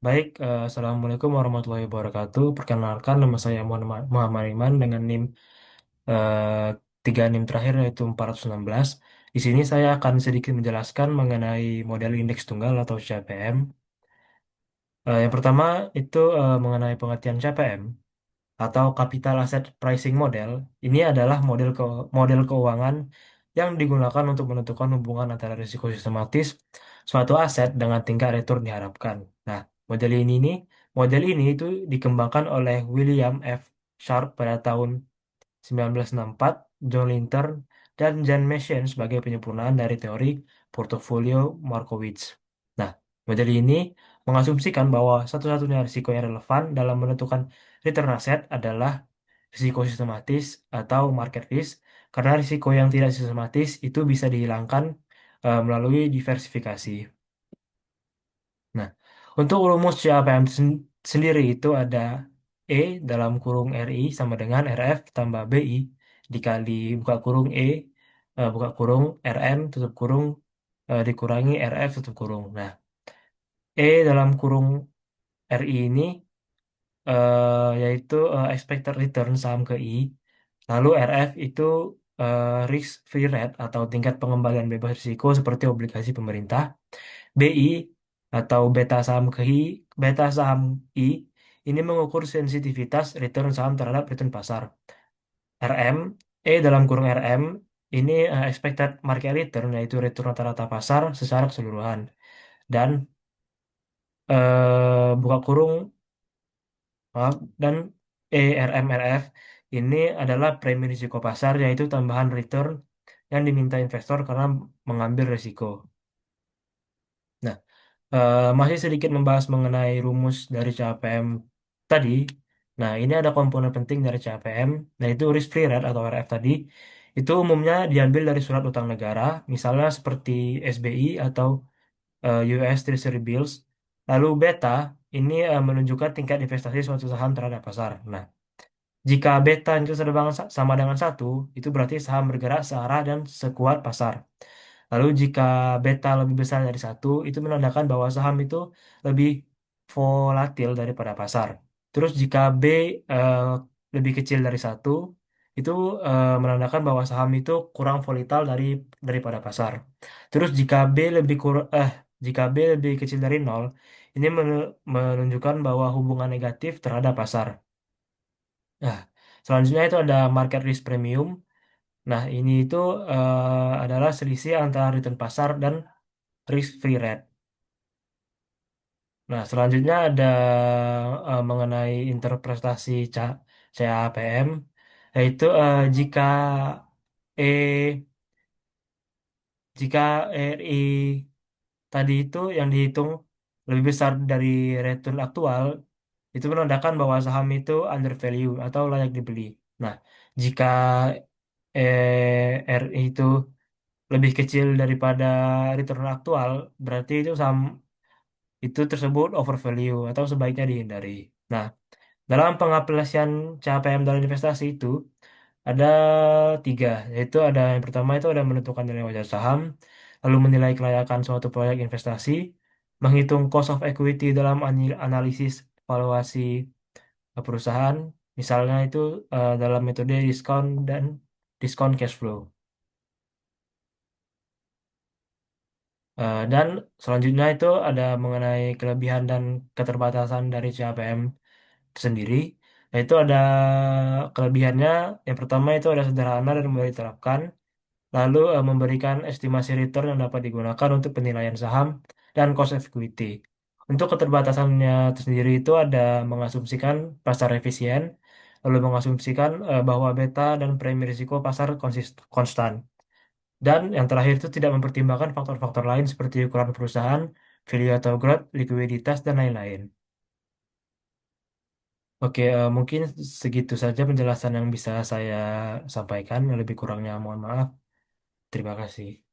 Baik, Assalamualaikum warahmatullahi wabarakatuh. Perkenalkan, nama saya Muhammad Iman dengan NIM eh, 3 NIM terakhir yaitu 416. Di sini saya akan sedikit menjelaskan mengenai model indeks tunggal atau CPM. Yang pertama itu mengenai pengertian CPM atau Capital Asset Pricing Model. Ini adalah model keuangan yang digunakan untuk menentukan hubungan antara risiko sistematis suatu aset dengan tingkat return diharapkan. Nah, model ini nih, model ini itu dikembangkan oleh William F. Sharpe pada tahun 1964, John Linton dan Jan Mechen sebagai penyempurnaan dari teori portofolio Markowitz. Nah, model ini mengasumsikan bahwa satu-satunya risiko yang relevan dalam menentukan return aset adalah risiko sistematis atau market risk, karena risiko yang tidak sistematis itu bisa dihilangkan melalui diversifikasi. Nah, untuk rumus CAPM sendiri itu ada E dalam kurung RI sama dengan RF tambah BI dikali buka kurung buka kurung RN tutup kurung dikurangi RF tutup kurung. Nah, E dalam kurung RI ini yaitu expected return saham ke I. Lalu RF itu risk free rate atau tingkat pengembalian bebas risiko seperti obligasi pemerintah. BI atau beta saham I ini mengukur sensitivitas return saham terhadap return pasar. RM, E dalam kurung RM ini expected market return yaitu return rata-rata pasar secara keseluruhan. Dan buka kurung maaf, dan ERMRF ini adalah premi risiko pasar yaitu tambahan return yang diminta investor karena mengambil risiko. Nah, masih sedikit membahas mengenai rumus dari CAPM tadi. Nah, ini ada komponen penting dari CAPM, yaitu risk free rate atau RF tadi. Itu umumnya diambil dari surat utang negara, misalnya seperti SBI atau US Treasury Bills. Lalu beta ini menunjukkan tingkat investasi suatu saham terhadap pasar. Nah, jika beta itu sama dengan satu, itu berarti saham bergerak searah dan sekuat pasar. Lalu jika beta lebih besar dari satu, itu menandakan bahwa saham itu lebih volatil daripada pasar. Terus jika B eh, lebih kecil dari satu, itu menandakan bahwa saham itu kurang volatil daripada pasar. Terus jika B lebih kecil dari nol, ini menunjukkan bahwa hubungan negatif terhadap pasar. Nah, selanjutnya itu ada market risk premium. Nah, ini itu adalah selisih antara return pasar dan risk free rate. Nah, selanjutnya ada mengenai interpretasi CAPM, yaitu E jika RI tadi itu yang dihitung lebih besar dari return aktual, itu menandakan bahwa saham itu undervalue atau layak dibeli. Nah, jika RI itu lebih kecil daripada return aktual, berarti itu saham itu tersebut overvalue atau sebaiknya dihindari. Nah, dalam pengaplikasian CAPM dalam investasi itu ada tiga, yaitu ada yang pertama itu ada menentukan nilai wajar saham, lalu menilai kelayakan suatu proyek investasi, menghitung cost of equity dalam analisis valuasi perusahaan, misalnya itu dalam metode diskon cash flow. Dan selanjutnya itu ada mengenai kelebihan dan keterbatasan dari CAPM sendiri. Yaitu ada kelebihannya, yang pertama itu ada sederhana dan mudah diterapkan, lalu memberikan estimasi return yang dapat digunakan untuk penilaian saham dan cost of equity. Untuk keterbatasannya itu sendiri itu ada mengasumsikan pasar efisien, lalu mengasumsikan bahwa beta dan premi risiko pasar konstan. Dan yang terakhir itu tidak mempertimbangkan faktor-faktor lain seperti ukuran perusahaan, value atau growth, likuiditas, dan lain-lain. Oke, mungkin segitu saja penjelasan yang bisa saya sampaikan. Yang lebih kurangnya mohon maaf. Terima kasih.